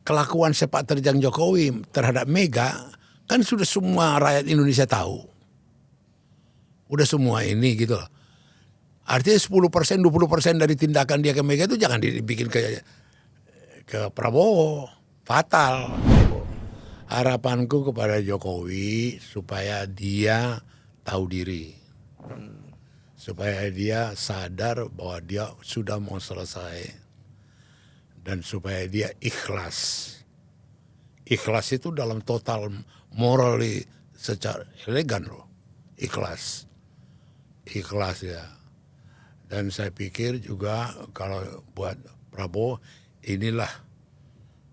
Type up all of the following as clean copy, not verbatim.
kelakuan sepak terjang Jokowi terhadap Mega kan sudah semua rakyat Indonesia tahu. Udah semua ini gitu loh. Artinya 10%, 20% dari tindakan dia ke Mega itu jangan dibikin ke Prabowo. Fatal. Harapanku kepada Jokowi supaya dia tahu diri. Supaya dia sadar bahwa dia sudah mau selesai. Dan supaya dia ikhlas. Ikhlas itu dalam total morally secara elegan loh. Ikhlas. Ikhlas ya. Dan saya pikir juga kalau buat Prabowo inilah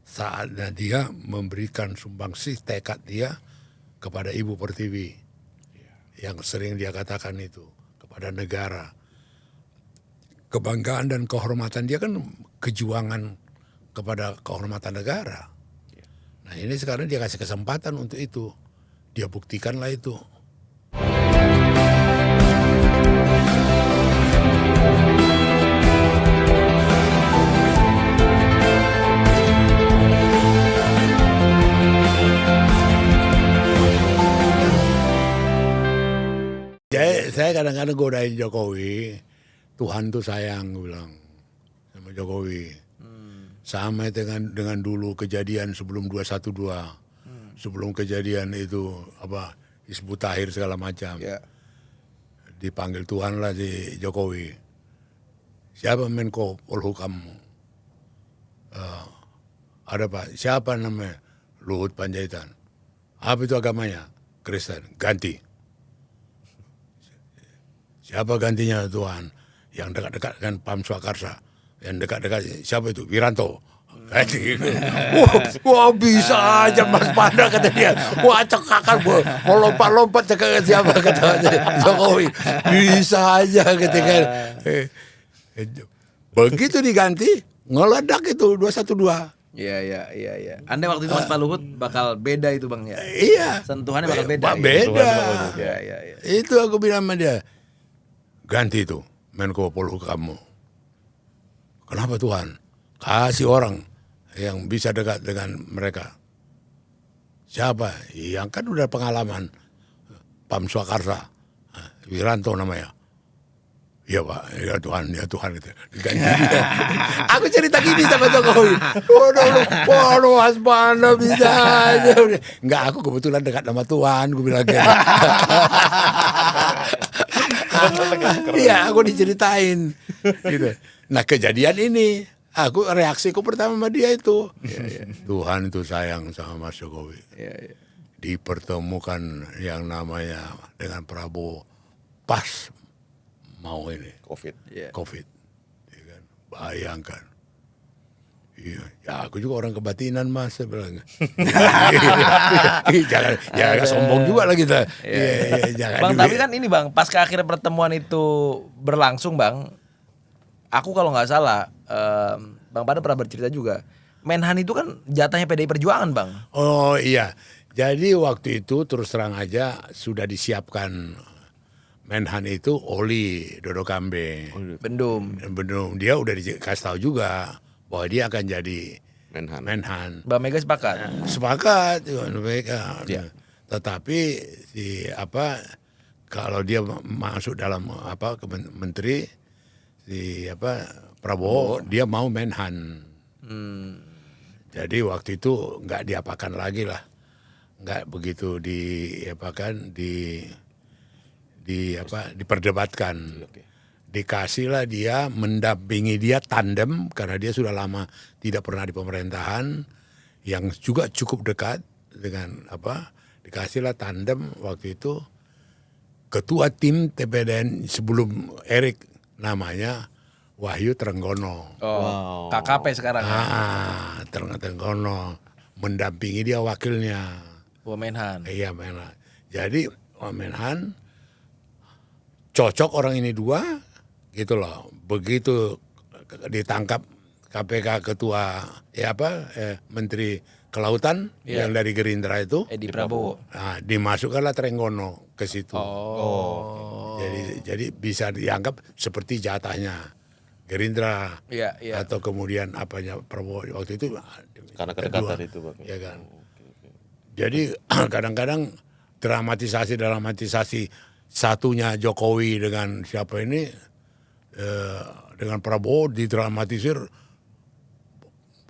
saatnya dia memberikan sumbangsih tekad dia kepada Ibu Pertiwi. Yang sering dia katakan itu kepada negara. Kebanggaan dan kehormatan dia kan kejuangan kepada kehormatan negara. Nah ini sekarang dia kasih kesempatan untuk itu. Dia buktikanlah itu. Saya kadang-kadang godain Jokowi. Tuhan tuh sayang, gue bilang sama Jokowi. Sama dengan dulu kejadian sebelum 212. Sebelum kejadian itu apa Hizbut Tahrir segala macam. Ya. Dipanggil Tuhan lah si Jokowi. Siapa Menko Polhukam? Ada Pak. Siapa namanya? Luhut Panjaitan. Apa itu agamanya? Kristen. Ganti. Siapa gantinya Tuhan? Yang dekat-dekat dengan Pam Swakarsa. Yang dekat-dekat siapa itu? Wiranto. Wah bisa aja Mas Panda kata dia. Wah cekakan mau lompat-lompat cekakan siapa kata Jokowi. Bisa aja gitu kan. Begitu diganti ngeledak itu 212. Iya. Andai waktu itu Mas Pak Luhut bakal beda itu Bang ya. Iya. Sentuhannya bakal beda. Beda. Iya. Itu aku bilang sama dia. Ganti itu Menko Polhukammu. Kenapa Tuhan? Kasih orang yang bisa dekat dengan mereka. Siapa? Yang kan udah pengalaman. Pam Swakarsa. Wiranto namanya. Iya Pak, ya Tuhan gitu. Diganti. Aku cerita gini sama Jokowi. Waduh, Mas Panda bisa aja. Enggak, aku kebetulan dekat sama Tuhan, gue bilang gitu. Iya, aku diceritain. Gitu. Nah kejadian ini, reaksiku pertama sama dia itu. Tuhan itu sayang sama Mas Jokowi. Dipertemukan yang namanya dengan Prabowo pas mau ini COVID. Ya kan? Bayangkan. Iya, ya aku juga orang kebatinan Mas, saya bilang. jangan sombong juga lah kita. Jangan Bang, juga. tapi kan ini Bang, pasca akhirnya pertemuan itu berlangsung Bang, aku kalau nggak salah, Bang Pada pernah bercerita juga, Menhan itu kan jatahnya PDI Perjuangan Bang. Oh iya, jadi waktu itu terus terang aja sudah disiapkan Menhan itu Oli Dodo Kambe. Bendum. Dia udah dikasih tahu juga bahwa dia akan jadi Menhan. Mbak Mega sepakat. Sepakat mereka. Ya. Tetapi kalau dia masuk dalam menteri Prabowo dia mau Menhan. Jadi waktu itu nggak diapakan lagi lah, nggak begitu diperdebatkan. Dikasihlah dia, mendampingi dia tandem karena dia sudah lama tidak pernah di pemerintahan, yang juga cukup dekat dengan dikasihlah tandem waktu itu ketua tim TPDN sebelum Erik namanya Wahyu Trenggono. Oh, KKP sekarang. Trenggono mendampingi dia wakilnya. Menhan. Iya Menhan. Jadi Menhan cocok orang ini dua gitu loh. Begitu ditangkap KPK ketua Menteri Kelautan yang dari Gerindra itu Edi Prabowo. Nah, dimasukkanlah Trenggono ke situ. Jadi bisa dianggap seperti jatahnya Gerindra. Iya. Atau kemudian Prabowo waktu itu Karena kedekatan itu Bang. Ya kan. Jadi kadang-kadang dramatisasi satunya Jokowi dengan siapa ini dengan Prabowo didramatisir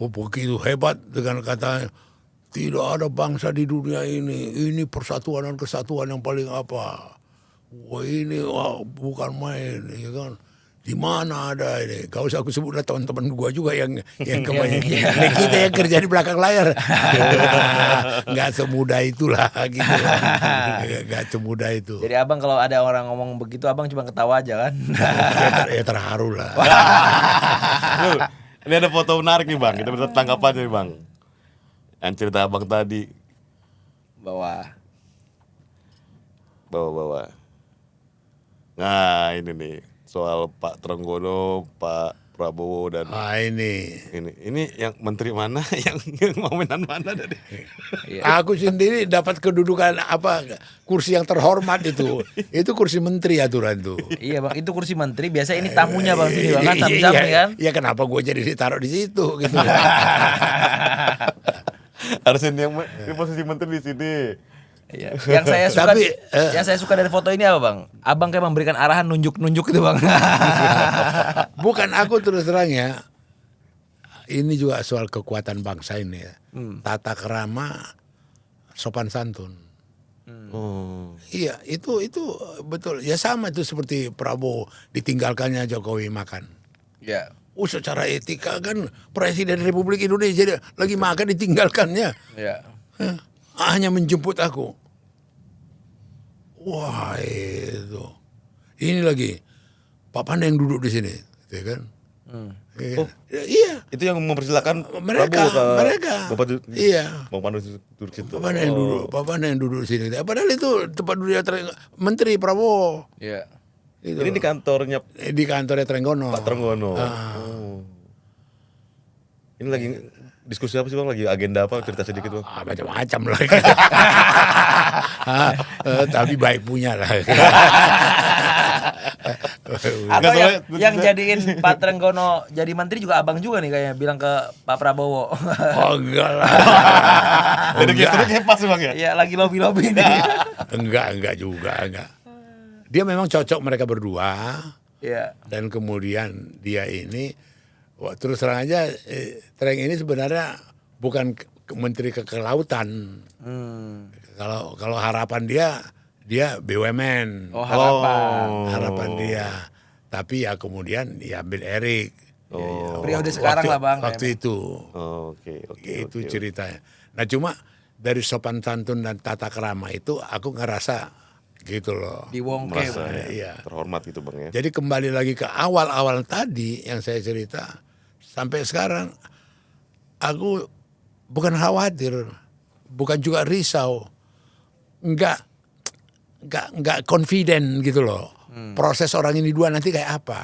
begitu hebat dengan kata tidak ada bangsa di dunia ini persatuan dan kesatuan yang paling apa. Wah ini bukan main, ya kan? Di mana ada ini? Gak usah aku sebut teman-teman gua juga yang kebanyakan. Ini kita yang kerja di belakang layar. Nggak semudah itulah gitu. Nggak semudah itu. Jadi abang kalau ada orang ngomong begitu abang cuma ketawa aja kan? Ya terharu lah. Loh, ini ada foto menarik nih Bang. Kita minta tanggapannya nih Bang. Yang cerita abang tadi. Bawah. Nah ini nih soal Pak Trenggono, Pak Prabowo dan Ini yang menteri mana, yang mau Menhan mana tadi? aku sendiri dapat kedudukan kursi yang terhormat itu. Itu kursi menteri aturan tuh. Iya bang, itu kursi menteri. Biasa ini tamunya bang sini bang kan, samping kan? Iya kenapa gue jadi ditaruh di situ gitu. Harusnya yang di posisi menteri di sini. Iya. Yang saya suka dari foto ini apa bang? Abang kayak memberikan arahan nunjuk itu bang. Bukan aku terus terang ya. Ini juga soal kekuatan bangsa ini ya. Tata kerama, sopan santun. Iya itu betul. Ya sama itu seperti Prabowo ditinggalkannya Jokowi makan. Iya. Secara etika kan Presiden Republik Indonesia lagi makan ditinggalkannya. Iya. Hanya menjemput aku. Wah itu. Ini lagi Pak Pandai yang duduk di sini, ya kan? Iya. Itu yang mempersilahkan Mereka. Bapak Iya. Bang Pandu duduk situ. Pak Pandai yang duduk di sini. Padahal itu tempat duduk Menteri Prabowo. Iya. Gitu. Ini di kantornya Di kantornya Trenggono. Pak Trenggono. Ini lagi diskusi apa sih Bang? Lagi agenda apa? Cerita sedikit Bang. Macam-macam lah. Tapi baik punya lah. Atau soalnya- yang jadiin Pak Trenggono jadi menteri juga abang juga nih kayaknya bilang ke Pak Prabowo. Oh enggak lah. Jadi gesturnya pas Bang ya? Iya lagi lobby nih. Enggak juga, enggak. Dia memang cocok mereka berdua. Iya. Dan kemudian dia ini terus terang aja Treng ini sebenarnya bukan menteri kelautan. Kalau harapan dia BUMN. Oh harapan. Harapan dia. Tapi ya kemudian diambil Erik. Periode sekarang lah bang. Waktu itu. Oke. Itu ceritanya. Nah cuma dari sopan santun dan tata kerama itu aku ngerasa gitu loh. Di Wongke. Merasa Iya. terhormat gitu Bang ya. Jadi kembali lagi ke awal-awal tadi yang saya cerita, sampai sekarang aku bukan khawatir, bukan juga risau, enggak confident gitu loh. Proses orang ini dua nanti kayak apa?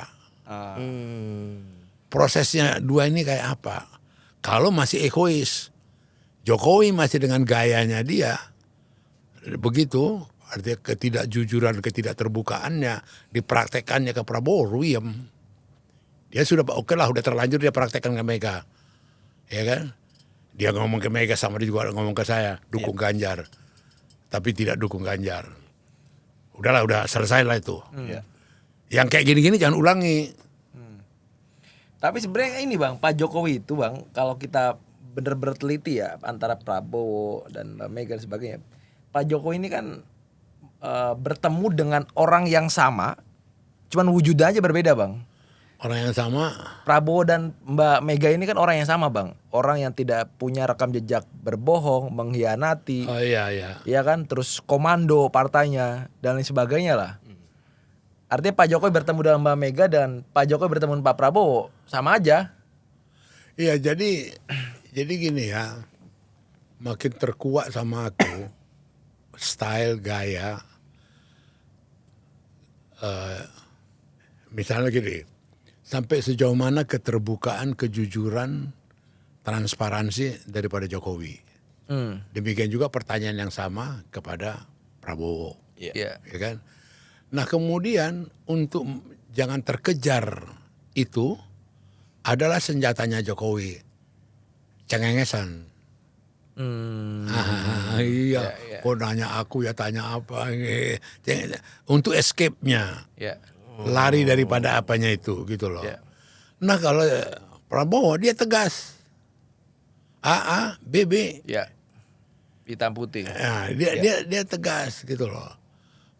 Prosesnya dua ini kayak apa? Kalau masih egois, Jokowi masih dengan gayanya dia, begitu. Artinya ketidakjujuran, ketidakterbukaannya dipraktekannya ke Prabowo, ruyem. Dia sudah oke lah, udah terlanjur dia praktekkan ke Mega, ya kan? Dia ngomong ke Mega sama dia juga ngomong ke saya, dukung Ganjar, tapi tidak dukung Ganjar. Udahlah, udah selesai lah itu. Yang kayak gini-gini jangan ulangi. Tapi sebenarnya ini bang, Pak Jokowi itu bang, kalau kita bener-bener teliti ya antara Prabowo dan Mega dan sebagainya, Pak Jokowi ini kan bertemu dengan orang yang sama, cuman wujudnya aja berbeda bang. Orang yang sama. Prabowo dan Mbak Mega ini kan orang yang sama bang, orang yang tidak punya rekam jejak berbohong, mengkhianati, Oh iya. ya kan, terus komando partainya dan lain sebagainya lah. Artinya Pak Jokowi bertemu dengan Mbak Mega dan Pak Jokowi bertemu dengan Pak Prabowo sama aja. Iya jadi gini ya, makin terkuat sama aku style gaya. Misalnya gini, sampai sejauh mana keterbukaan, kejujuran, transparansi daripada Jokowi. Demikian juga pertanyaan yang sama kepada Prabowo, Iya. ya kan? Nah kemudian untuk jangan terkejar itu adalah senjatanya Jokowi. cengengesan. Iya, kok nanya aku ya tanya apa. Untuk escape-nya. Ya. Lari daripada apanya itu gitu loh. Ya. Nah kalau Prabowo dia tegas. A, B, B. Ya. Hitam putih. Nah, dia tegas gitu loh.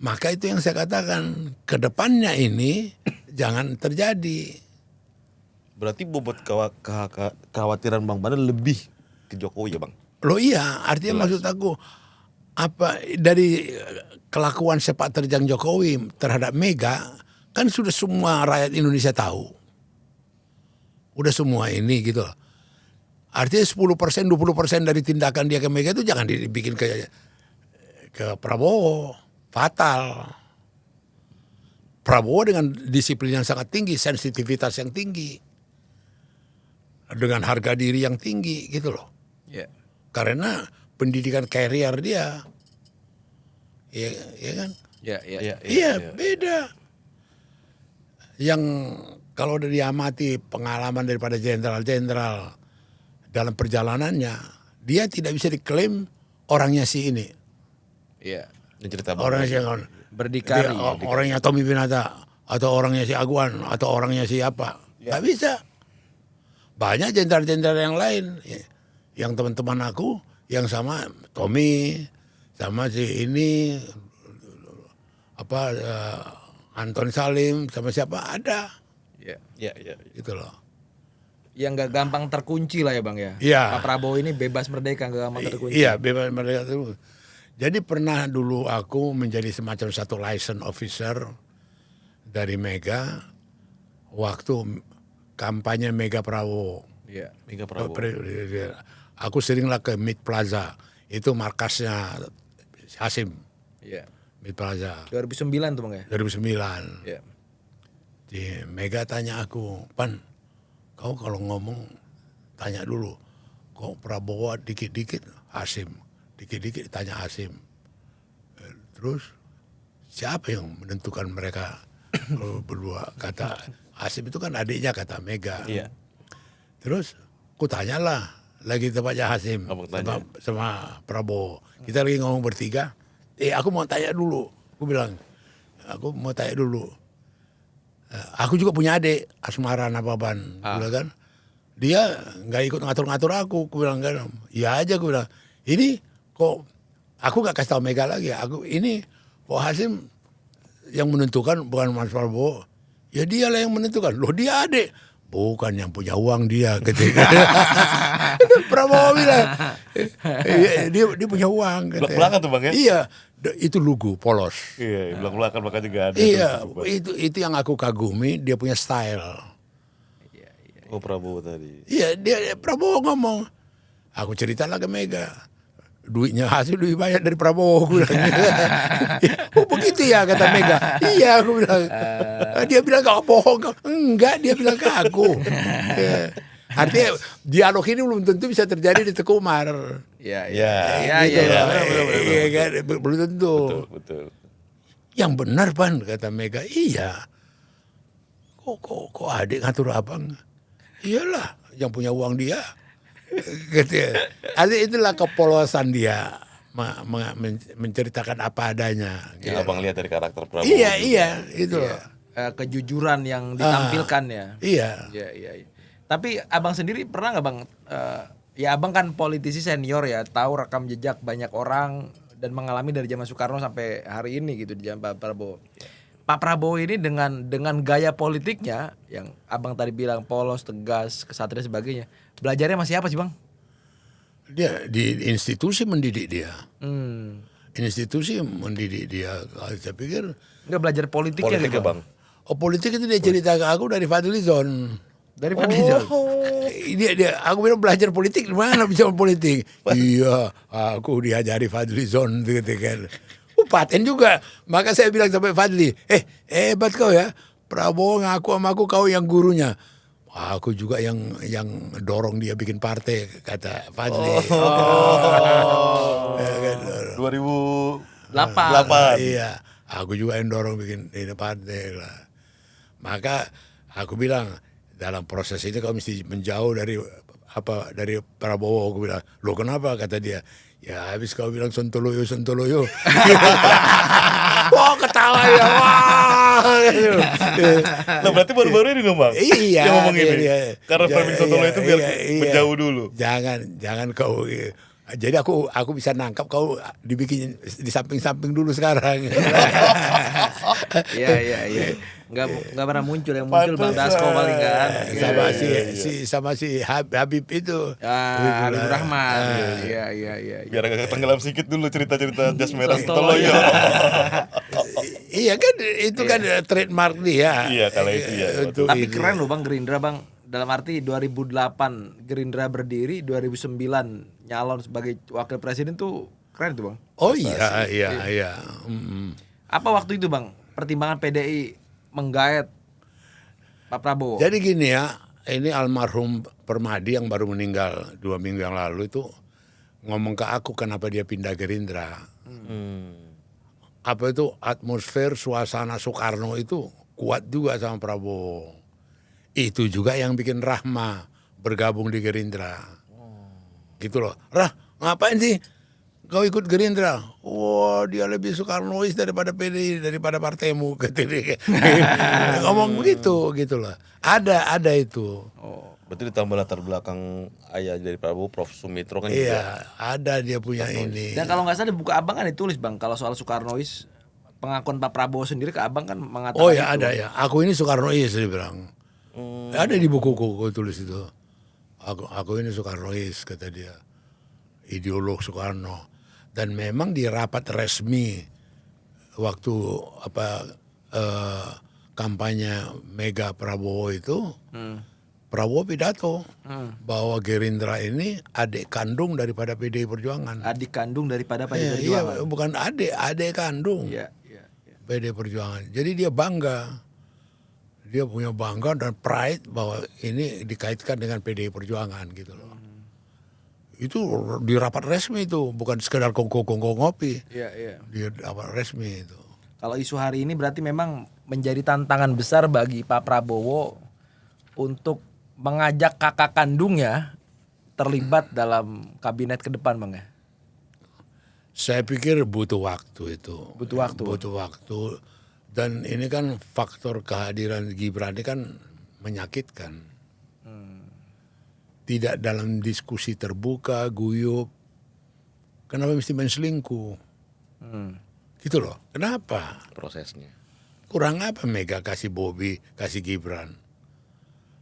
Maka itu yang saya katakan, ke depannya ini jangan terjadi. Berarti bobot kekhawatiran Bang Badar lebih ke Jokowi ya Bang? Loh iya, artinya maksud aku apa dari kelakuan sepak terjang Jokowi terhadap Mega kan sudah semua rakyat Indonesia tahu. Udah semua ini gitu loh. Artinya 10%, 20% dari tindakan dia ke Mega itu jangan dibikin ke Prabowo. Fatal. Prabowo dengan disiplin yang sangat tinggi, sensitivitas yang tinggi. Dengan harga diri yang tinggi gitu loh. Ya. Karena pendidikan karier dia. Iya kan? Iya, beda. Yang kalau udah diamati pengalaman daripada jenderal-jenderal dalam perjalanannya, dia tidak bisa diklaim orangnya si ini. Iya. Ini cerita Bang. Orangnya si Berdikari. orangnya Tommy Pinata atau orangnya si Aguan atau orangnya siapa. Nggak bisa. Banyak jenderal-jenderal yang lain. Yang teman-teman aku yang sama Tommy, sama si ini Anton Salim, sama siapa ada. Ya. Gitu loh. Yang nggak gampang terkunci lah ya Bang ya. Iya. Pak Prabowo ini bebas merdeka, nggak gampang terkunci. Iya, bebas merdeka terus. Jadi pernah dulu aku menjadi semacam satu license officer dari Mega waktu kampanye Mega Prabowo. Iya. Mega Prabowo. Aku seringlah ke Mid Plaza, itu markasnya Hasim. Iya. Mid Plaza 2009 tuh Bang ya. 2009. Iya. Di Mega tanya aku, Pan, kau kalau ngomong tanya dulu, kok Prabowo dikit-dikit Hasim, dikit-dikit tanya Hasim. Terus siapa yang menentukan mereka berdua? Kata Hasim itu kan adiknya kata Mega. Iya. Terus ku tanyalah lagi tempatnya Hasim sama Prabowo. Kita lagi ngomong bertiga. Aku mau tanya dulu. Aku bilang, aku mau tanya dulu. Aku juga punya adik Asmara Nababan, bilang kan. Dia nggak ikut ngatur-ngatur aku bilang kan. Iya aja aku bilang. Ini kok aku nggak kasih tahu Mega lagi. Aku ini kok Hasim yang menentukan bukan Mas Prabowo. Ya dialah yang menentukan. Loh dia adik. Bukan yang punya uang dia ketika Prabowo bilang dia punya uang. Belak-belakan tuh Bang ya? Iya, itu lugu polos. Iya, belak-belakan maka juga ada. Iya, itu yang aku kagumi, dia punya style. Oh Prabowo tadi. Iya, dia Prabowo ngomong. Aku ceritalah ke Mega. Duitnya hasil lebih banyak dari Prabowo. Aku bilang. Oh begitu ya kata Mega. Iya aku bilang. Dia bilang kau bohong. Enggak, dia bilang ke aku. Ya. Artinya dialog ini belum tentu bisa terjadi di Teguh Umar. Iya. Gitu loh. Iya kan, belum tentu. Betul. Yang benar Pan kata Mega. Iya. Kok adik ngatur abang? Iyalah, yang punya uang dia. Gitu ya. Artinya itulah kepolosan dia menceritakan apa adanya. Yang abang lihat dari karakter Prabowo. Iya, itu. Kejujuran yang ditampilkan ya. Iya. Iya. Tapi abang sendiri pernah nggak Bang? Ya abang kan politisi senior ya, tahu rekam jejak banyak orang dan mengalami dari zaman Soekarno sampai hari ini gitu di zaman Pak Prabowo. Pak Prabowo ini dengan gaya politiknya yang abang tadi bilang polos, tegas, kesatria sebagainya, belajarnya masih apa sih Bang? Dia di institusi mendidik dia. Institusi mendidik dia. Saya pikir Enggak belajar politiknya Politik gitu ya Bang. oh politik itu dia cerita ke aku dari Fadlizon. Dari Fadlizon. Aku bilang belajar politik di mana bisa politik? Iya, aku diajari Fadlizon gitu kan. Paten juga. Maka saya bilang sampai Fadli, hebat kau ya. Prabowo ngaku sama aku kau yang gurunya. Aku juga yang dorong dia bikin partai kata Fadli. 2008. Iya, aku juga yang dorong bikin ini partai lah. Maka aku bilang dalam proses ini kau mesti menjauh dari dari Prabowo. Aku bilang, "Loh kenapa?" Kata dia. "Ya habis kau bilang Sontoloyo." Wah ketawa ya, wah. Nah berarti baru-baru ini dong bang? Iya. Yang ngomong ini. Iya. Karena framing Sontoloyo itu biar Iya. menjauh dulu. Jangan kau. Jadi aku bisa nangkap kau dibikin di samping-samping dulu sekarang. Iya. Nggak pernah muncul, yang muncul Bang Dasko paling kan. Sama si Habib itu. Habibur Rahman. Iya. Biar agak tenggelam sedikit dulu cerita-cerita jas merah Sontoloyo. Sontoloyo. Iya kan itu kan trademark dia. Iya kalau itu ya. Itu Tapi itu. keren loh Bang Gerindra Bang. Dalam arti 2008 Gerindra berdiri, 2009 nyalon sebagai wakil presiden tuh keren tuh Bang. Oh iya. Apa waktu itu Bang pertimbangan PDI menggait Pak Prabowo? Jadi gini ya, ini almarhum Permadi yang baru meninggal 2 minggu yang lalu itu ngomong ke aku kenapa dia pindah Gerindra. Apa itu atmosfer suasana Soekarno itu kuat juga sama Prabowo. Itu juga yang bikin Rahma bergabung di Gerindra. Gitu loh. Rah, ngapain sih kau ikut Gerindra? Wah, dia lebih Soekarnois daripada PDI, daripada partaimu. Ngomong begitu, gitu loh. Ada itu. Berarti ditambah latar belakang ayah dari Prabowo, Prof. Sumitro kan juga. Iya, ada dia punya ini. Dan kalau nggak salah di buku Abang kan ditulis Bang kalau soal Soekarnois, pengakuan Pak Prabowo sendiri ke Abang kan mengatakan Oh ya itu. ada ya. Aku ini Soekarnois dia bilang. Ada di bukuku aku tulis itu. Aku ini Soekarnois kata dia. Ideolog Soekarno. Dan memang di rapat resmi waktu kampanye Mega Prabowo itu Prabowo pidato bahwa Gerindra ini adik kandung daripada PDI Perjuangan. Adik kandung daripada PDI Iya, Perjuangan. bukan adik kandung. Iya. PDI Perjuangan. Jadi dia bangga. Dia punya bangga dan pride bahwa ini dikaitkan dengan PDI Perjuangan gitu loh. Itu di rapat resmi itu, bukan sekedar kongko ngopi. Iya. Di rapat resmi itu. Kalau isu hari ini berarti memang menjadi tantangan besar bagi Pak Prabowo untuk mengajak kakak kandungnya terlibat dalam kabinet ke depan Bang ya. Saya pikir butuh waktu itu. Butuh waktu. Butuh waktu. Dan ini kan faktor kehadiran Gibran ini kan menyakitkan. Tidak dalam diskusi terbuka, guyup. Kenapa mesti main selingkuh? Gitu loh. Kenapa? Prosesnya. Kurang apa Mega kasih Bobby, kasih Gibran?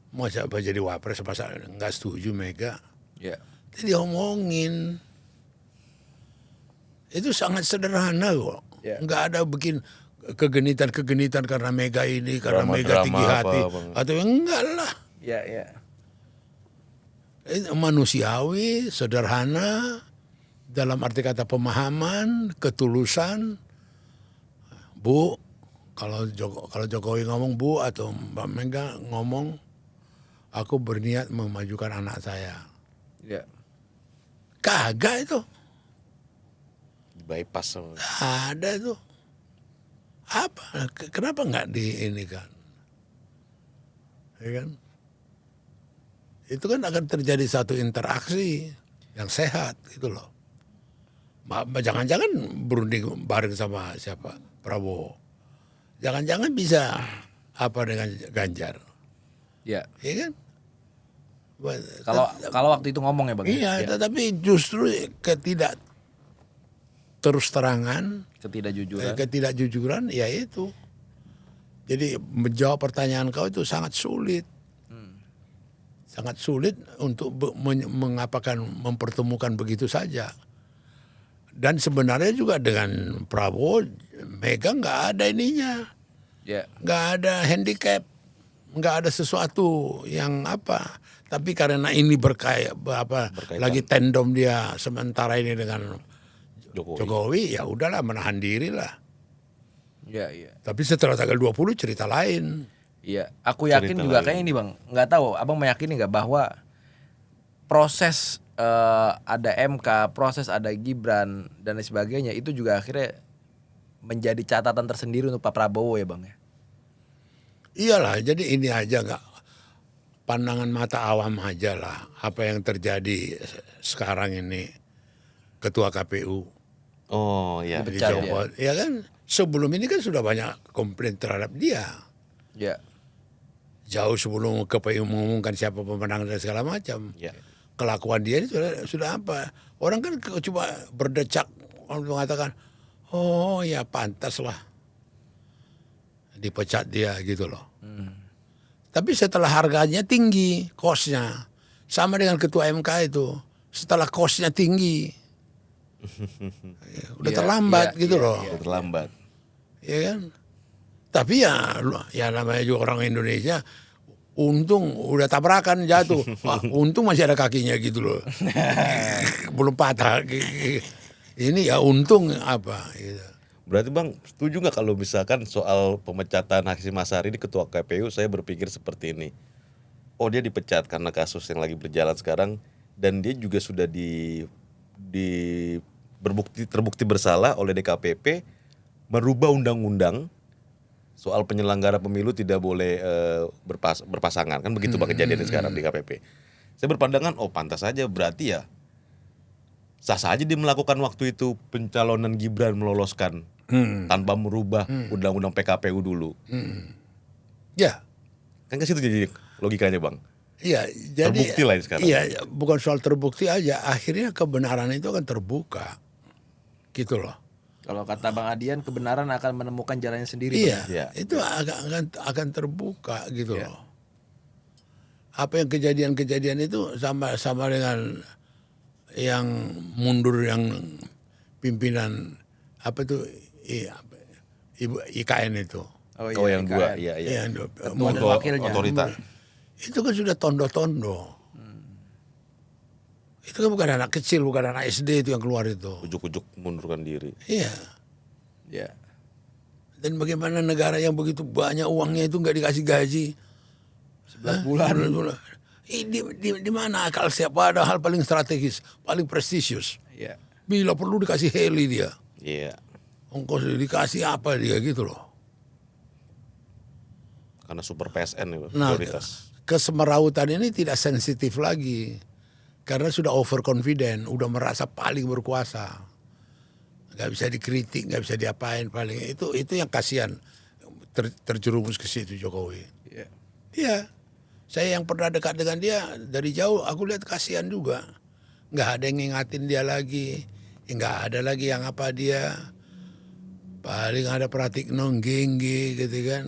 Masa apa jadi wapres, masa nggak setuju Mega? Iya. Jadi diomongin. Itu sangat sederhana kok. Ya. Nggak ada bikin kegenitan karena Mega ini, karena Mega Drama-drama tinggi apa, hati. Bang? Atau enggak lah. Iya. Itu manusiawi, sederhana, dalam arti kata pemahaman, ketulusan. Bu, kalau Jokowi ngomong Bu atau Mbak Mega ngomong, aku berniat memajukan anak saya. Iya. Kagak itu. Bypass sama. Ada itu. Apa? Kenapa nggak di ini kan? Ya kan? Itu kan akan terjadi satu interaksi yang sehat gitu loh. Jangan-jangan berunding bareng sama siapa? Prabowo. Jangan-jangan bisa apa dengan Ganjar. Iya. Iya kan? Kalau waktu itu ngomong ya Bang. Iya, tetapi justru terus terangan, ketidakjujuran ya itu. Jadi menjawab pertanyaan kau itu sangat sulit. Sangat sulit untuk mempertemukan begitu saja. Dan sebenarnya juga dengan Prabowo, Mega nggak ada ininya. Iya. Nggak ada handicap. Nggak ada sesuatu yang apa. Tapi karena ini Berkaitan. lagi tandem dia sementara ini dengan Jokowi. Jokowi, ya udahlah menahan diri lah. Iya. Tapi setelah tanggal 20 cerita lain. Iya, aku yakin Cerita juga lain. kayak ini Bang. Nggak tahu, Abang meyakini nggak bahwa proses ada MK, proses ada Gibran dan lain sebagainya itu juga akhirnya menjadi catatan tersendiri untuk Pak Prabowo ya Bang ya. Iyalah, jadi ini aja nggak. pandangan mata awam aja lah apa yang terjadi sekarang ini ketua KPU Oh ya. Dipecat. dicopot. Ya kan sebelum ini kan sudah banyak komplain terhadap dia. Ya. Jauh sebelum KPU mengumumkan siapa pemenang dan segala macam. Ya. Kelakuan dia ini sudah apa? Orang kan coba berdecak mengatakan, oh ya pantas lah dipecat dia gitu loh. Tapi setelah harganya tinggi, kosnya sama dengan ketua MK itu. Setelah kosnya tinggi, udah Iya, terlambat iya, gitu iya, loh, iya. Udah terlambat. ya kan? Tapi ya namanya juga orang Indonesia. Untung udah tabrakan jatuh, wah, untung masih ada kakinya gitu loh, belum patah. Ini ya untung apa? Gitu. Berarti Bang, setuju nggak kalau misalkan soal pemecatan Hasyim Asyari ini ketua KPU, saya berpikir seperti ini. Oh, dia dipecat karena kasus yang lagi berjalan sekarang, dan dia juga sudah terbukti bersalah oleh DKPP merubah undang-undang soal penyelenggara pemilu tidak boleh berpasangan, kan begitu Bang kejadiannya sekarang di KPP. Saya berpandangan, oh pantas saja, berarti ya sah saja dia melakukan waktu itu pencalonan Gibran meloloskan tanpa merubah undang-undang PKPU dulu. Ya, Kan ke situ jadi logikanya Bang. iya. Jadi Terbukti lah ini sekarang. Iya, bukan soal terbukti aja. Akhirnya kebenaran itu akan terbuka, gitu loh. Kalau kata Bang Adian, kebenaran akan menemukan jalannya sendiri. Iya, Iya. itu akan terbuka gitu loh. Apa yang kejadian-kejadian itu sama dengan yang mundur yang pimpinan apa itu Ibu IKN itu. Oh Kau yang dua, IKN. iya iya. Yang Ketua dan wakilnya. Otorita. itu kan sudah tondo-tondo. Itu kan bukan anak kecil, bukan anak SD itu yang keluar itu. Ujuk-ujuk mundurkan diri. Iya. Ya. Dan bagaimana negara yang begitu banyak uangnya itu nggak dikasih gaji 11 bulan. Di mana akal sehat pada hal paling strategis, paling prestisius. Iya. Bila perlu dikasih heli dia, Iya. ongkos dikasih apa dia gitu loh. Karena super PSN itu Nah, prioritas. kesemerawutan ini tidak sensitif lagi karena sudah overconfident, udah merasa paling berkuasa, nggak bisa dikritik, nggak bisa diapain paling itu yang kasihan terjerumus ke situ Jokowi. Iya. Iya, saya yang pernah dekat dengan dia dari jauh, aku lihat kasihan juga, nggak ada yang ngingatin dia lagi, nggak ada lagi yang apa dia, paling ada Pratikno Gengge gitu kan,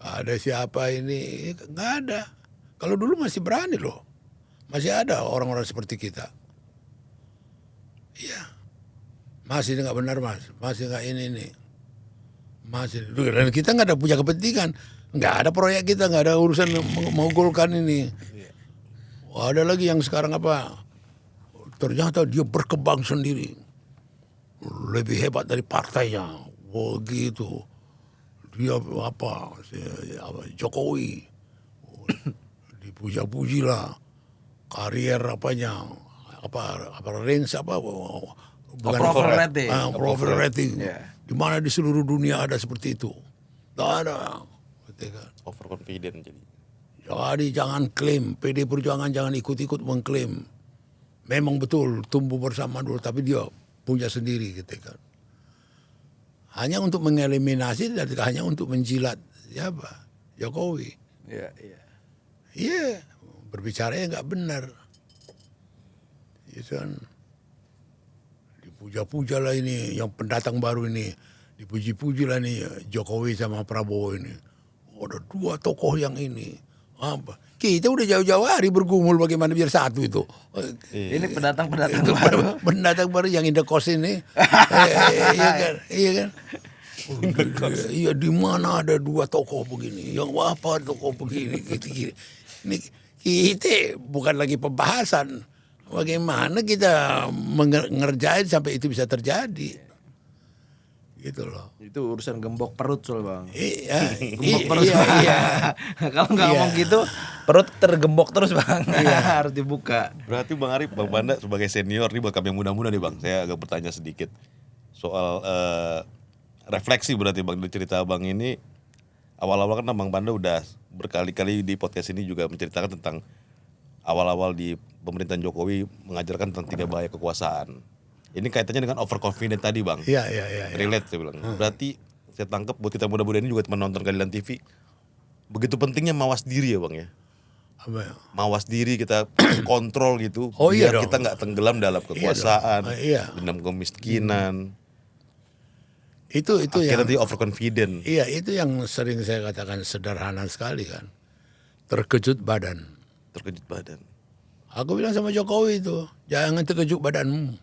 ada siapa ini, nggak ada. Kalau dulu masih berani loh, masih ada orang-orang seperti kita. Iya, masih nggak benar mas, masih nggak ini, masih. Dan kita nggak ada punya kepentingan, nggak ada proyek kita, nggak ada urusan menggolkan ini. Ada lagi yang sekarang apa? Ternyata dia berkembang sendiri, lebih hebat dari partainya, begitu. Dia apa Jokowi dipuja-puji lah, karier apanya apa range apa bukan Approval rating. approval rating. Iya. Di mana di seluruh dunia ada seperti itu? Tidak ada. Gitu kan. Overconfident jadi. Jadi jangan klaim, PD Perjuangan jangan ikut-ikut mengklaim. Memang betul tumbuh bersama dulu, tapi dia punya sendiri gitu kan. Hanya untuk mengeliminasi dan hanya untuk menjilat siapa? Jokowi. Iya, iya. Iya, berbicara nggak benar. Itu kan dipuja-puja lah ini, yang pendatang baru ini, dipuji-puji lah ini Jokowi sama Prabowo ini. Oh, ada dua tokoh yang ini. Apa? Kita udah jauh-jauh hari bergumul bagaimana biar satu itu. Ini pendatang-pendatang Itu baru. pendatang baru yang indekos ini. Iya kan, iya kan. Iya, di mana ada dua tokoh begini, yang apa tokoh begini, gitu. Ini kita bukan lagi pembahasan bagaimana kita mengerjain sampai itu bisa terjadi, gitu loh. Itu urusan gembok perut soal Bang. Iya, Gembok perut. iya, Bang. iya. Kalau nggak Iya. ngomong gitu, perut tergembok terus Bang. Harus dibuka. Berarti Bang Arif, Bang Banda sebagai senior nih buat kami yang muda-muda nih Bang, saya agak bertanya sedikit soal refleksi berarti Bang dari cerita Bang ini. Awal-awal kan Bang Banda udah berkali-kali di podcast ini juga menceritakan tentang awal-awal di pemerintahan Jokowi mengajarkan tentang 3 bahaya kekuasaan. Ini kaitannya dengan overconfident tadi bang. Iya. Relate saya bilang. Berarti saya tangkap buat kita muda-muda ini juga menonton Keadilan TV. Begitu pentingnya mawas diri ya bang ya. Apa ya? Mawas diri kita kontrol gitu. Oh, iya biar dong. kita nggak tenggelam dalam kekuasaan, Iya. dendam kemiskinan. Itu Akhirnya yang nanti overconfident. iya itu yang sering saya katakan sederhana sekali kan. Terkejut badan. Terkejut badan. Aku bilang sama Jokowi itu, jangan terkejut badanmu.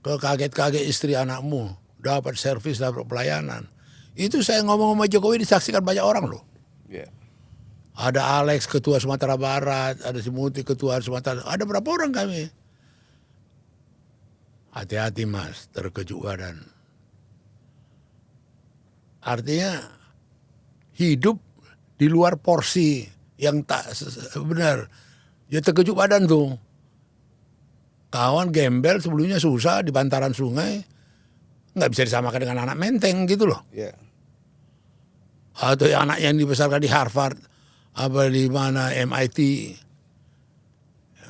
Kaget-kaget istri anakmu, dapat servis, dapat pelayanan. Itu saya ngomong sama Jokowi disaksikan banyak orang loh. Yeah. Ada Alex ketua Sumatera Barat, ada si Muti ketua Sumatera, ada berapa orang kami. Hati-hati mas, terkejut badan. Artinya hidup di luar porsi yang tak benar. Ya terkejut badan tuh. Kawan gembel sebelumnya susah di bantaran sungai, nggak bisa disamakan dengan anak menteng gitu loh. Yeah. Atau anak yang dibesarkan di Harvard, apa di mana MIT,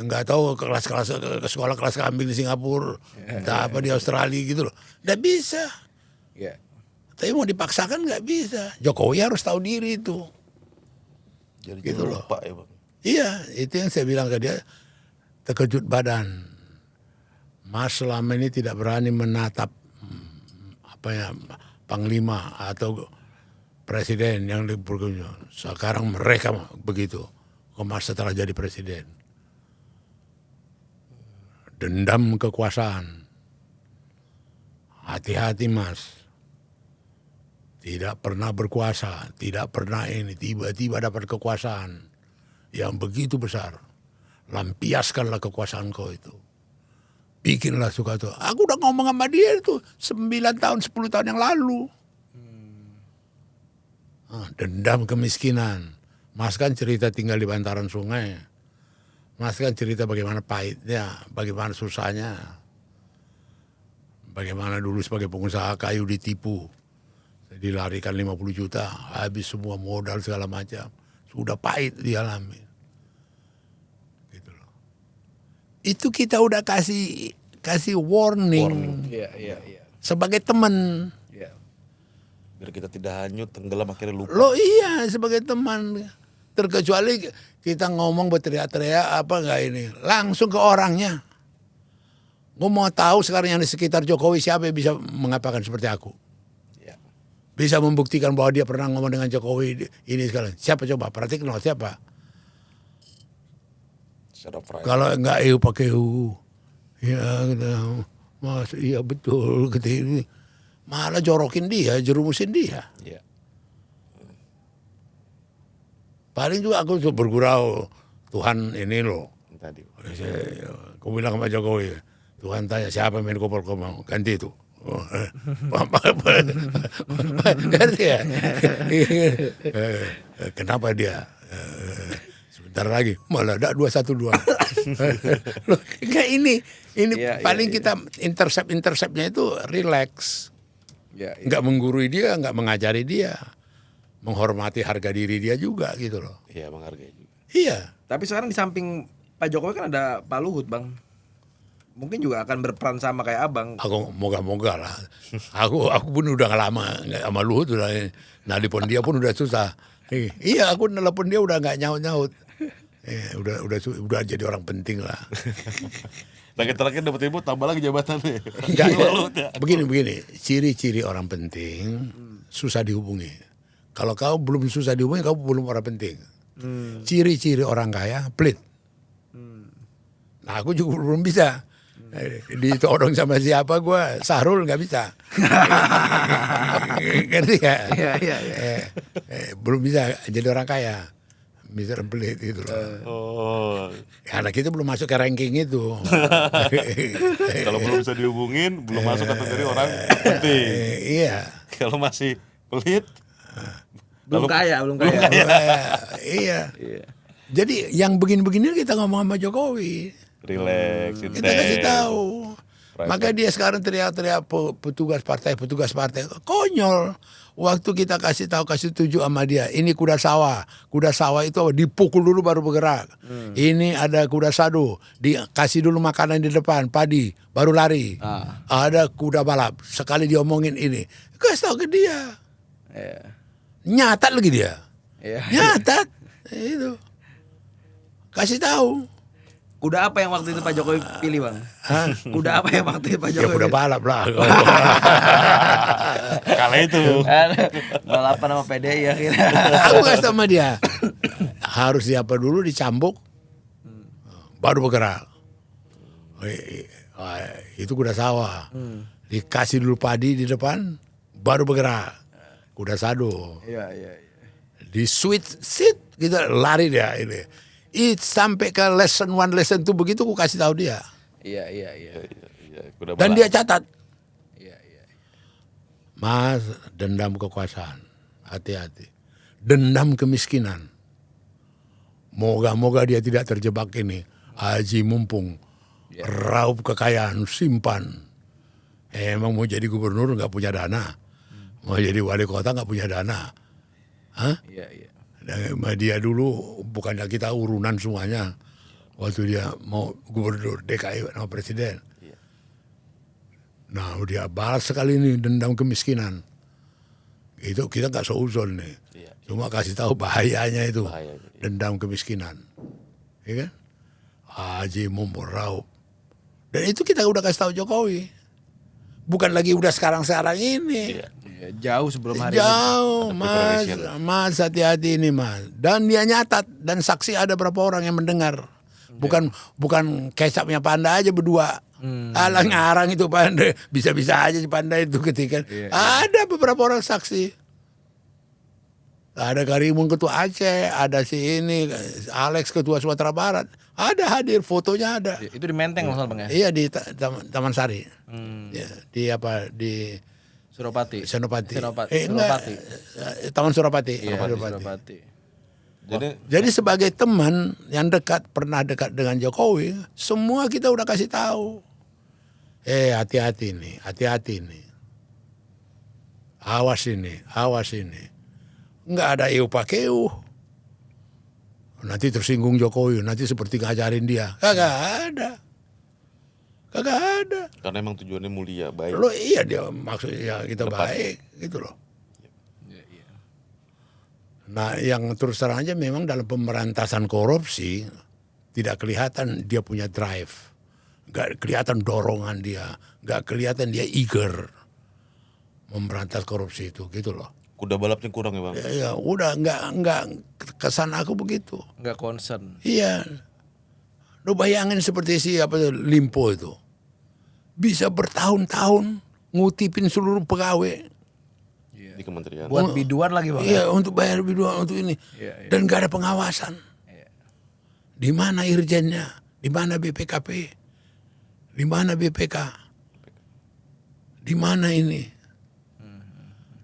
nggak tahu ke sekolah kelas kambing di Singapura, entah apa di Australia gitu loh. Nggak bisa. Yeah. Tapi mau dipaksakan nggak bisa. Jokowi harus tahu diri itu. Jadi Gitu jangan loh. lupa ya bang. Iya, itu yang saya bilang ke dia, terkejut badan. Mas selama ini tidak berani menatap panglima atau presiden yang diperkunjung. Sekarang mereka begitu. Mas setelah jadi presiden. Dendam kekuasaan. Hati-hati mas. Tidak pernah berkuasa, tidak pernah ini, tiba-tiba dapat kekuasaan yang begitu besar. Lampiaskanlah kekuasaan kau itu. Bikinlah suka tuh. Aku udah ngomong sama dia itu 9 tahun, 10 tahun yang lalu. Dendam kemiskinan. Mas kan cerita tinggal di bantaran sungai. Mas kan cerita bagaimana pahitnya, bagaimana susahnya. Bagaimana dulu sebagai pengusaha kayu ditipu. Dilarikan 50 juta, habis semua modal segala macam. Sudah pahit dialami. Gitu loh. Itu kita udah kasih warning. Iya. Sebagai teman. Iya. Biar kita tidak hanyut, tenggelam akhirnya lupa. Lo iya sebagai teman. Terkecuali kita ngomong berteriak-teriak apa enggak ini. Langsung ke orangnya. Gue mau tahu sekarang yang di sekitar Jokowi siapa yang bisa mengatakan seperti aku. Bisa membuktikan bahwa dia pernah ngomong dengan Jokowi ini sekarang. Siapa coba? Perhatikan siapa? Kalau enggak pakai ya mas iya betul gitu ini. Malah jorokin dia, jerumusin dia. Yeah. Paling juga aku bergurau Tuhan ini loh. Tadi. Aku bilang sama Jokowi, Tuhan tanya siapa Menko Polhukam ganti itu. Ngerti ya? Kenapa dia sebentar lagi malah ada 212. Enggak ini paling kita interceptnya itu relax. Enggak menggurui dia, enggak mengajari dia. Menghormati harga diri dia juga gitu loh. Iya, menghargai juga. Iya. Tapi sekarang di samping Pak Jokowi kan ada Pak Luhut bang. Mungkin juga akan berperan sama kayak abang. Aku moga-moga lah. Aku pun udah lama nggak sama Luhut udah. Nelpon dia pun udah susah. Iya, aku nelpon dia udah nggak nyaut-nyaut. Udah jadi orang penting lah. Terakhir dapat ibu tambah lagi jabatannya. Enggak, begini. Ciri-ciri orang penting susah dihubungi. Kalau kau belum susah dihubungi, kau belum orang penting. Ciri-ciri orang kaya pelit. Nah, aku juga belum bisa. Ditodong sama siapa gue Sahrul nggak bisa. Ngerti gak? Iya. Belum bisa jadi orang kaya, bisa pelit gitu loh. Karena kita belum masuk ke ranking itu. Kalau belum bisa dihubungin, belum masuk kategori orang penting. Iya. Kalau masih pelit, Belum kaya. Iya. Jadi yang begini-begini kita ngomong sama Jokowi. relax, Kita kasih tahu. Maka dia sekarang teriak-teriak petugas partai. Konyol. Waktu kita kasih tunjuk sama dia, ini kuda sawah. Kuda sawah itu dipukul dulu baru bergerak. Ini ada kuda sadu, dikasih dulu makanan di depan, padi, baru lari. Ada kuda balap, sekali diomongin ini, kasih tahu ke dia. Nyatat lagi dia. Nyatat. Itu. Kasih tahu. Kuda apa yang waktu itu Pak Jokowi pilih, Bang? Kuda apa yang waktu itu Pak Ya Jokowi kuda pilih? balap lah. Kala itu. Balapan sama PDI akhirnya. Aku kasih sama dia. Harus diapa dulu, dicambuk, baru bergerak. Itu kuda sawah. Dikasih dulu padi di depan, baru bergerak. Kuda sado. Iya. Di switch seat kita lari dia ini. Sampai ke lesson 1, lesson 2 begitu aku kasih tahu dia. Iya. Kuda Dan balap. dia catat. Iya. Mas, dendam kekuasaan. Hati-hati. Dendam kemiskinan. Moga-moga dia tidak terjebak ini. Haji mumpung. Raup kekayaan, simpan. Emang mau jadi gubernur nggak punya dana. Mau jadi wali kota nggak punya dana. Hah? Iya. Dan dia dulu bukannya kita urunan semuanya. Waktu dia mau gubernur DKI sama presiden. Nah dia balas sekali ini dendam kemiskinan. Itu kita nggak seuzon nih. Cuma kasih tahu bahayanya itu. Dendam kemiskinan. Ya kan? Haji mumpung raup. Dan itu kita udah kasih tahu Jokowi. Bukan lagi udah sekarang ini. Jauh sebelum hari ini. Jauh, mas hati-hati ini mas. Dan dia nyatat dan saksi ada berapa orang yang mendengar. Bukan kecapnya Panda aja berdua. Alah ngarang itu Panda, bisa-bisa aja si Panda itu ketika ada beberapa orang saksi. Ada Karimun ketua Aceh, ada si ini Alex ketua Sumatera Barat. Ada hadir, fotonya ada. Itu di Menteng loh Bang ya? Iya di Taman Sari. Ya, di Suropati. Senopati. Suropati. Taman Suropati. Iya, di Suropati. Suropati. Jadi sebagai teman yang pernah dekat dengan Jokowi, semua kita udah kasih tahu. Hati-hati nih. Awas ini. Nggak ada pakeu. Nanti tersinggung Jokowi, nanti seperti ngajarin dia. Kagak ada. Karena emang tujuannya mulia, baik. Lo iya dia maksudnya kita baik gitu loh. Nah yang terus terang aja memang dalam pemberantasan korupsi tidak kelihatan dia punya drive. Gak kelihatan dorongan dia. Gak kelihatan dia eager memberantas korupsi itu gitu loh. Kuda balapnya kurang ya Bang? Ya udah nggak kesan aku begitu. Nggak concern. Iya. Lo bayangin seperti si Limpo itu. Bisa bertahun-tahun ngutipin seluruh pegawai. Di kementerian. Buat biduan lagi Bang. Iya, untuk bayar biduan untuk ini. Iya. Dan gak ada pengawasan. Di mana irjennya? Di mana BPKP? Di mana BPK? Di mana ini?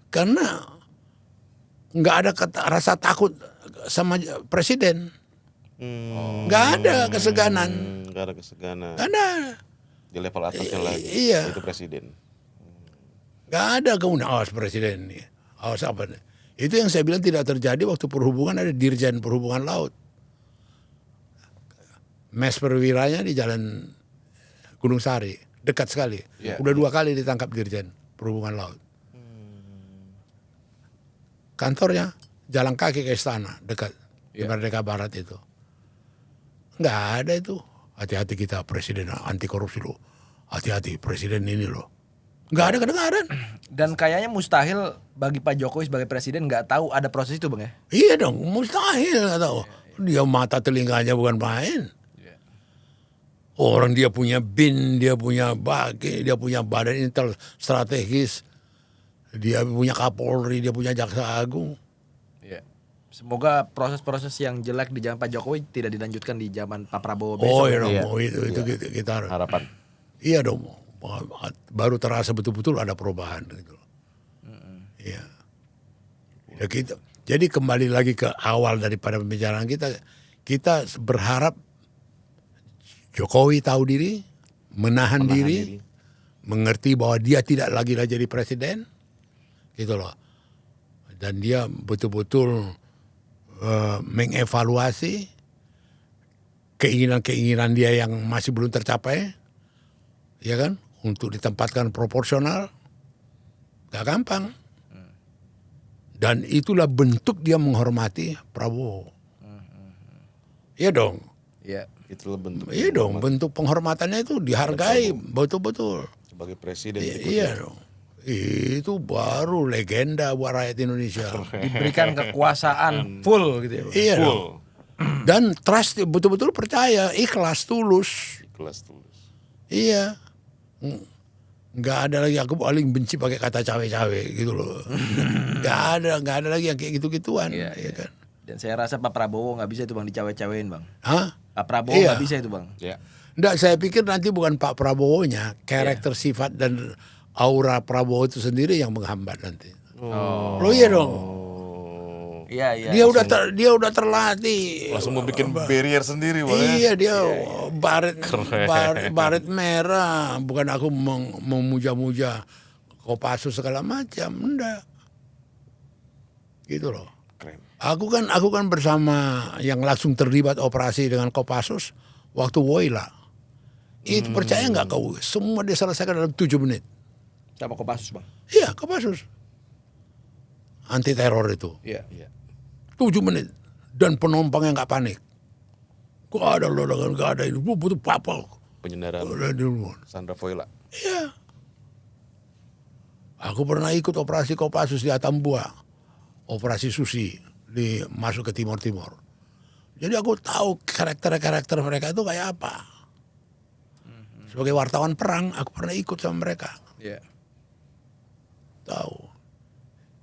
Karena nggak ada rasa takut sama presiden. Nggak ada keseganan. Nggak ada keseganan. Nggak ada. Di level atasnya lagi. Iya. Itu presiden. Nggak ada kemudian awas presiden nih. Awas apa nih. Itu yang saya bilang tidak terjadi waktu perhubungan ada Dirjen Perhubungan Laut. Mes perwiranya di Jalan Gunung Sari. Dekat sekali. Udah 2 kali ditangkap Dirjen Perhubungan Laut. Kantornya jalan kaki ke istana dekat di Merdeka Barat itu. Nggak ada itu. Hati-hati kita presiden anti korupsi loh. Hati-hati presiden ini loh. Nggak ada kedengaran. Dan kayaknya mustahil bagi Pak Jokowi sebagai presiden nggak tahu ada proses itu Bang ya? Iya dong, mustahil nggak tahu. Dia mata telinganya bukan main. Orang dia punya BIN, dia punya dia punya badan intel strategis. Dia punya Kapolri, dia punya Jaksa Agung. Iya. Semoga proses-proses yang jelek di zaman Pak Jokowi tidak dilanjutkan di zaman Pak Prabowo besok. Oh iya dong, itu kita Harapan. Iya dong, baru terasa betul-betul ada perubahan gitu. Iya. Ya kita, jadi kembali lagi ke awal daripada pembicaraan kita berharap Jokowi tahu diri, menahan diri, mengerti bahwa dia tidak lagi jadi presiden, gitu loh. Dan dia betul-betul mengevaluasi keinginan-keinginan dia yang masih belum tercapai, ya kan, untuk ditempatkan proporsional, gak gampang. Dan itulah bentuk dia menghormati Prabowo. Iya dong. Iya. Itulah bentuk. Iya dong, bentuk penghormatannya itu dihargai betul-betul. Sebagai presiden. Iya dong. Itu baru legenda buat rakyat Indonesia. Diberikan kekuasaan full gitu ya, Bang. Iya Full. dong. Dan trust, betul-betul percaya, ikhlas, tulus. Ikhlas tulus. Iya. Nggak ada lagi, aku paling benci pakai kata cawe-cawe gitu loh. Nggak ada lagi yang kayak gitu-gituan. Iya, ya kan? Dan saya rasa Pak Prabowo nggak bisa itu Bang dicawe-cawein Bang. Hah? Pak Prabowo Iya. nggak bisa itu Bang. Ya. Nggak, saya pikir nanti bukan Pak Prabowo-nya, karakter sifat dan aura Prabowo itu sendiri yang menghambat nanti. Oh. Loh iya dong. Iya iya. Dia udah terlatih. Langsung mau bikin barrier sendiri, Bang. Iya dia baret merah, bukan aku memuja-muja Kopassus segala macam, enggak. Gitu loh. Keren. Aku kan bersama yang langsung terlibat operasi dengan Kopassus waktu Woyla. Itu percaya nggak kau? Semua diselesaikan dalam 7 menit. Sama Kopassus Bang. Iya, Kopassus. Anti teror itu. Iya. Iya. 7 menit. Dan penumpangnya nggak panik. Gak ada ledakan, gak ada ini. Butuh papal. Penyandaran Sandra Voila. Iya. Aku pernah ikut operasi Kopassus di Atambua. Operasi Susi. Masuk ke Timur-Timur. Jadi aku tahu karakter-karakter mereka itu kayak apa. Sebagai wartawan perang, aku pernah ikut sama mereka. Iya. Tahu.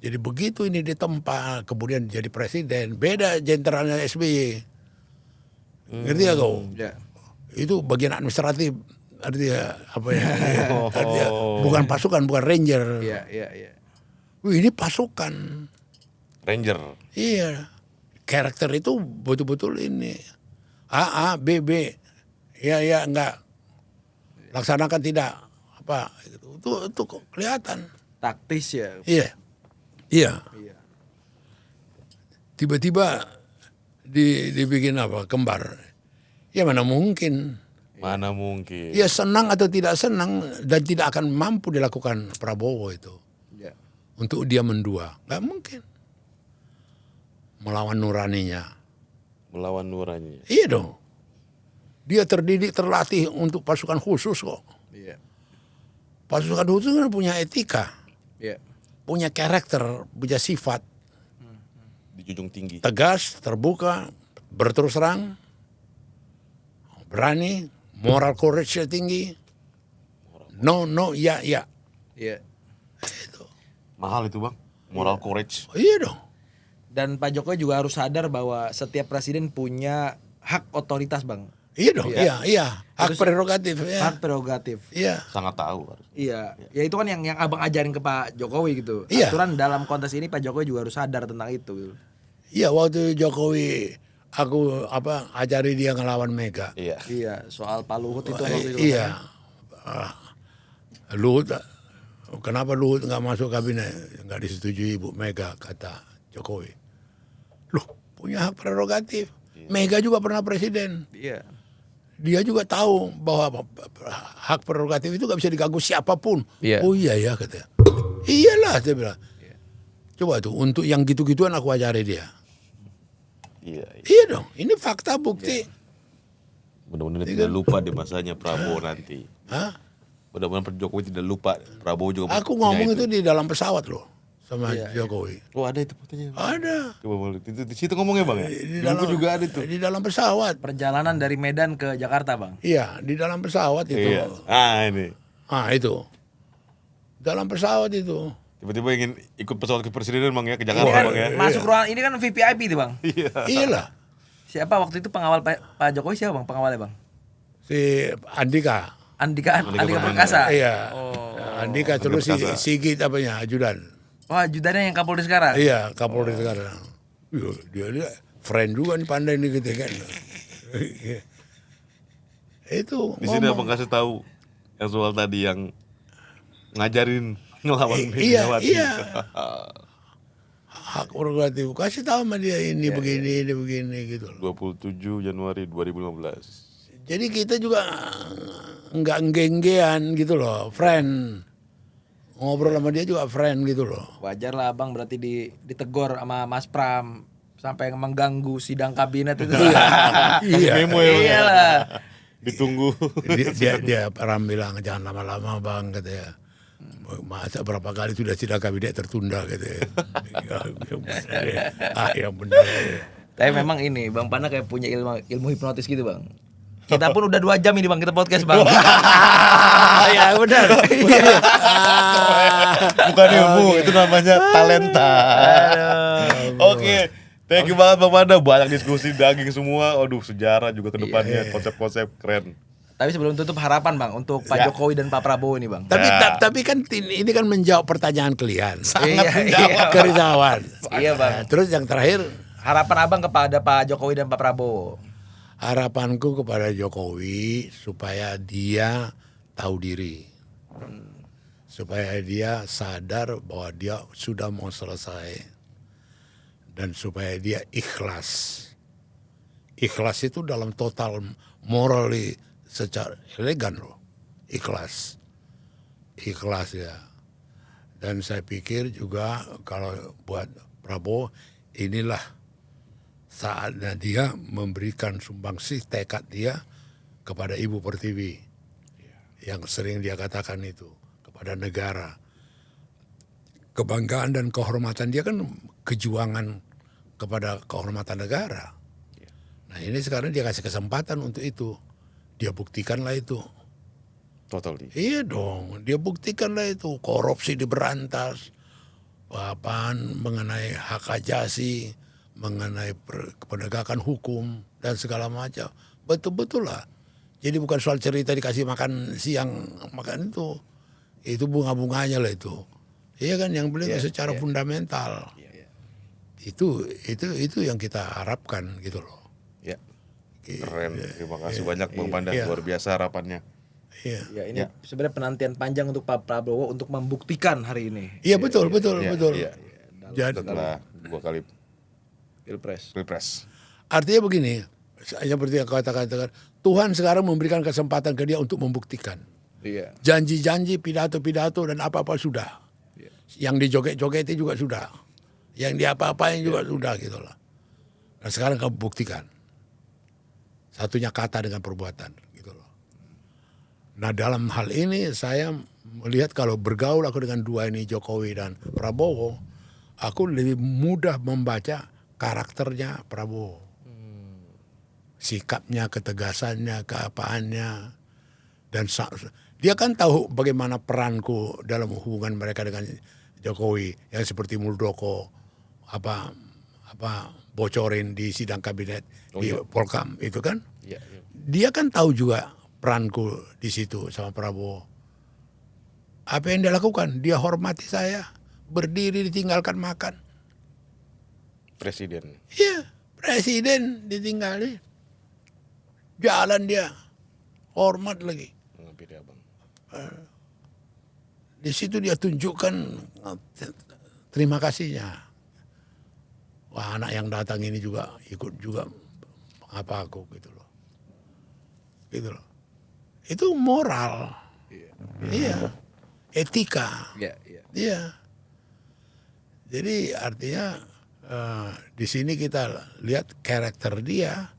Jadi begitu ini ditempa, kemudian jadi presiden, beda jenderalnya SBY. Ngerti ya kau? Iya. Itu bagian administratif, artinya apa ya? Artinya bukan pasukan, bukan ranger. Iya iya iya. Wih, ini pasukan. Ranger. Iya. Karakter itu betul-betul ini. A, B, B. Iya, enggak. Laksanakan tidak. Apa? Itu kok kelihatan. Taktis ya. Iya. Iya. Iya. Tiba-tiba dibikin apa? Kembar. Ya mana mungkin. Mana mungkin. Ya senang atau tidak senang dan tidak akan mampu dilakukan Prabowo itu. Iya. Untuk dia mendua. Nggak mungkin. Melawan nuraninya. Melawan nuraninya. Iya dong. Dia terdidik, terlatih untuk pasukan khusus kok. Iya. Pasukan khusus kan punya etika. Iya. Punya karakter, punya sifat. Dijunjung tinggi. Tegas, terbuka, berterus terang. Berani, moral courage-nya tinggi. No, ya. Iya. Mahal itu, Bang. Moral courage. Oh, iya dong. Dan Pak Jokowi juga harus sadar bahwa setiap presiden punya hak otoritas Bang. Iya dong, Iya. iya. Hak Harus- prerogatif. Ya. Hak prerogatif. Iya. Sangat tahu harus. Iya, ya itu kan yang abang ajarin ke Pak Jokowi gitu. Iya. Aturan dalam konteks ini Pak Jokowi juga harus sadar tentang itu. Iya, waktu Jokowi aku ajari dia ngelawan Mega. Iya. Iya, soal Pak Luhut itu waktu itu. Iya. Luhut, kenapa Luhut nggak masuk kabinet? Nggak disetujui Ibu Mega, kata Jokowi. Loh, punya hak prerogatif. Mega juga pernah presiden. Iya. Dia juga tahu bahwa hak prerogatif itu nggak bisa diganggu siapapun. Iya. Oh iya ya, katanya. Iyalah, dia bilang. Coba tuh, untuk yang gitu-gituan aku ajari dia. Iya. Iya dong, ini fakta bukti. Mudah-mudahan tidak lupa di masanya Prabowo nanti. Hah? Mudah-mudahan Pak Jokowi tidak lupa Prabowo juga. Aku punya ngomong itu di dalam pesawat loh sama Iya, Jokowi. Oh, ada itu fotonya. Ada. Coba mau lihat. Itu di situ ngomongnya, Bang ya? Di Buku juga ada tuh. Di dalam pesawat. Perjalanan dari Medan ke Jakarta, Bang. Iya, di dalam pesawat itu. Iya. Ah, ini. Ah, itu. Dalam pesawat itu. Tiba-tiba ingin ikut pesawat ke presiden, Bang ya, ke Jakarta, Ini kan Bang ya. masuk ruangan ini kan VVIP tuh, Bang. Iya. Iyalah. Siapa waktu itu pengawal Pak Jokowi siapa, Bang? Pengawalnya, Bang? Si Andika. Andika Perkasa. Perkasa. Iya. Oh. Andika terus si Perkasa. Sigit apanya, ajudan. Oh, ajudannya yang Kapolri sekarang. Iya, Kapolri sekarang. Dia friend juga nih, pandai nih gitu kan. Itu Di sini ngomong. Abang kasih tahu yang soal tadi yang ngajarin ngelawan Iya, Megawati. iya. Hak prerogatif. Kasih tahu sama dia ini begini, ini begini gitu loh. 27 Januari 2015. Jadi kita juga nggak genggean gitu loh, friend. Ngobrol sama dia juga friend gitu loh. Wajar lah abang berarti ditegor sama Mas Pram sampai mengganggu sidang kabinet itu. Kasih memo ya, Bang. Iyalah. Ditunggu. Dia Pram bilang jangan lama-lama bang katanya. Masa berapa kali sudah sidang kabinet tertunda katanya. Yang benar. Tapi memang ini Bang Pana kayak punya ilmu hipnotis gitu bang. Kita pun udah 2 jam ini bang kita podcast bang. Ya benar. Bukan ilmu, itu namanya talenta. Oke. Thank you banget Bang Panda, banyak diskusi daging semua. Aduh, sejarah juga ke depannya, konsep-konsep keren. Tapi sebelum tutup harapan bang untuk Pak Jokowi dan Pak Prabowo ini bang. Tapi kan ini kan menjawab pertanyaan kalian. Sangat menjawab. Kerisauan. Iya bang. Nah, terus yang terakhir, Harapan abang kepada Pak Jokowi dan Pak Prabowo. harapanku kepada Jokowi supaya dia tahu diri. Supaya dia sadar bahwa dia sudah mau selesai. Dan supaya dia ikhlas. Ikhlas itu dalam total morally secara elegan loh. Ikhlas. Ikhlas ya. Dan saya pikir juga kalau buat Prabowo inilah saatnya dia memberikan sumbangsih tekad dia kepada Ibu Pertiwi. Yang sering dia katakan itu kepada negara. Kebanggaan dan kehormatan dia kan kejuangan kepada kehormatan negara. Nah ini sekarang dia kasih kesempatan untuk itu. Dia buktikanlah itu. Totally. Iya dong, dia buktikanlah itu. Korupsi diberantas. Apaan mengenai hak asasi, mengenai penegakan hukum dan segala macam. Betul-betul lah. Jadi bukan soal cerita dikasih makan siang, makan itu. Itu bunga-bunganya lah itu. Iya kan yang beliau secara fundamental. Itu yang kita harapkan gitu loh. Ya. Keren. Terima kasih banyak Bang Panda, luar biasa harapannya. Iya. Ya ini sebenarnya penantian panjang untuk Pak Prabowo untuk membuktikan hari ini. Iya betul. Iya. Jadi Setelah 2 kali Pilpres. artinya begini, seperti yang kau katakan, Tuhan sekarang memberikan kesempatan ke dia untuk membuktikan. Iya. Janji-janji, pidato-pidato dan apa-apa sudah. Yang dijoget-jogeti juga sudah. Yang diapa-apain juga sudah gitu loh. Nah sekarang kamu buktikan. Satunya kata dengan perbuatan gitu loh. Nah dalam hal ini saya melihat kalau bergaul aku dengan dua ini Jokowi dan Prabowo, aku lebih mudah membaca karakternya Prabowo. Sikapnya, ketegasannya, keapaannya. Dan dia kan tahu bagaimana peranku dalam hubungan mereka dengan Jokowi yang seperti Muldoko bocorin di sidang kabinet di Polkam itu kan. Dia kan tahu juga peranku di situ sama Prabowo. Apa yang dia lakukan? Dia hormati saya, berdiri ditinggalkan makan. Presiden. Iya, presiden ditinggalin. Jalan dia, hormat lagi. Beda Bang. Di situ dia tunjukkan terima kasihnya. Wah anak yang datang ini juga ikut juga mengapa aku gitu loh. Gitu loh. Itu moral. Iya. Etika. Iya. Jadi artinya di sini kita lihat karakter dia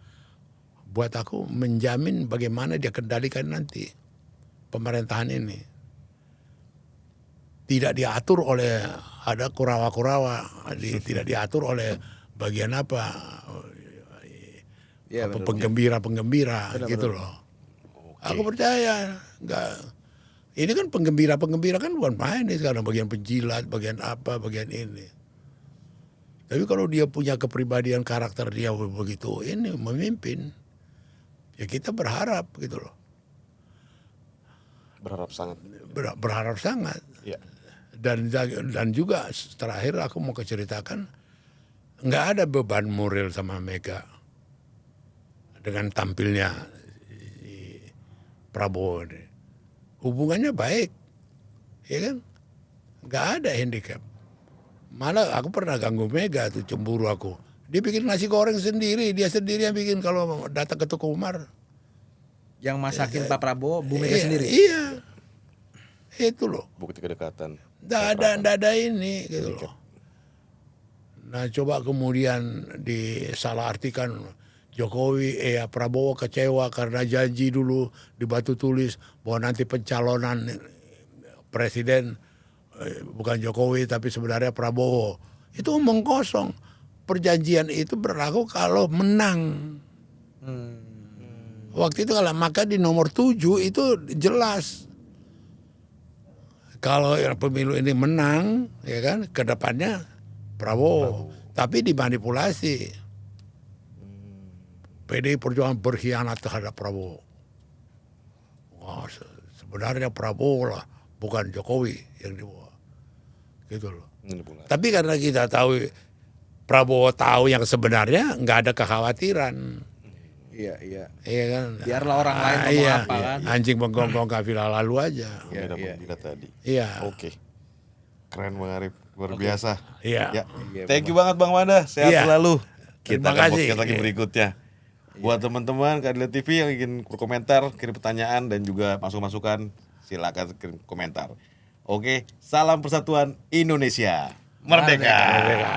buat aku menjamin bagaimana dia kendalikan nanti pemerintahan ini. Tidak diatur oleh ada kurawa-kurawa, tidak diatur oleh bagian apa penggembira gitu loh. Aku percaya enggak. Ini kan penggembira kan bukan main nih sekarang, bagian penjilat, bagian apa, bagian ini. Tapi kalau dia punya kepribadian karakter dia begitu ini memimpin, ya kita berharap gitu loh. Berharap sangat. Ya. Dan juga terakhir aku mau ceritakan, nggak ada beban moral sama Mega dengan tampilnya Prabowo ini. Hubungannya baik, ya kan? Nggak ada handicap. Malah aku pernah ganggu Mega tuh, cemburu aku. Dia bikin nasi goreng sendiri, dia sendiri yang bikin kalau datang ke Tuku Umar. Yang masakin Pak Prabowo, Bu Mega Iya, sendiri. Iya, itu loh. Bukti kedekatan. Nggak ada ini gitu loh. Nah coba kemudian disalahartikan Jokowi, Prabowo kecewa karena janji dulu di batu tulis bahwa nanti pencalonan presiden bukan Jokowi tapi sebenarnya Prabowo. Itu omong kosong. Perjanjian itu berlaku kalau menang. Waktu itu kalau maka di nomor 7 itu jelas. Kalau pemilu ini menang, ya kan, ke depannya Prabowo. Tapi dimanipulasi. PDI Perjuangan berkhianat terhadap Prabowo. Wah, sebenarnya Prabowo lah, bukan Jokowi yang dibawa. Gitu loh. Manipulasi. Tapi karena kita tahu Prabowo tahu yang sebenarnya, nggak ada kekhawatiran. Iya, iya. Iya kan? Biarlah orang lain ngomong iya. apa kan. Anjing menggonggong kafilah lalu aja. Beda iya. pembela tadi. Iya. Oke. Keren Bang Arif, luar biasa. Iya. Ya. Iya, Thank you banget Bang Manda, sehat Iya. selalu. Terima Kita akan kasih. podcast lagi berikutnya. Buat teman-teman Keadilan TV yang ingin berkomentar, kirim pertanyaan dan juga masukan, silakan kirim komentar. Oke, salam persatuan Indonesia. Merdeka. Merdeka.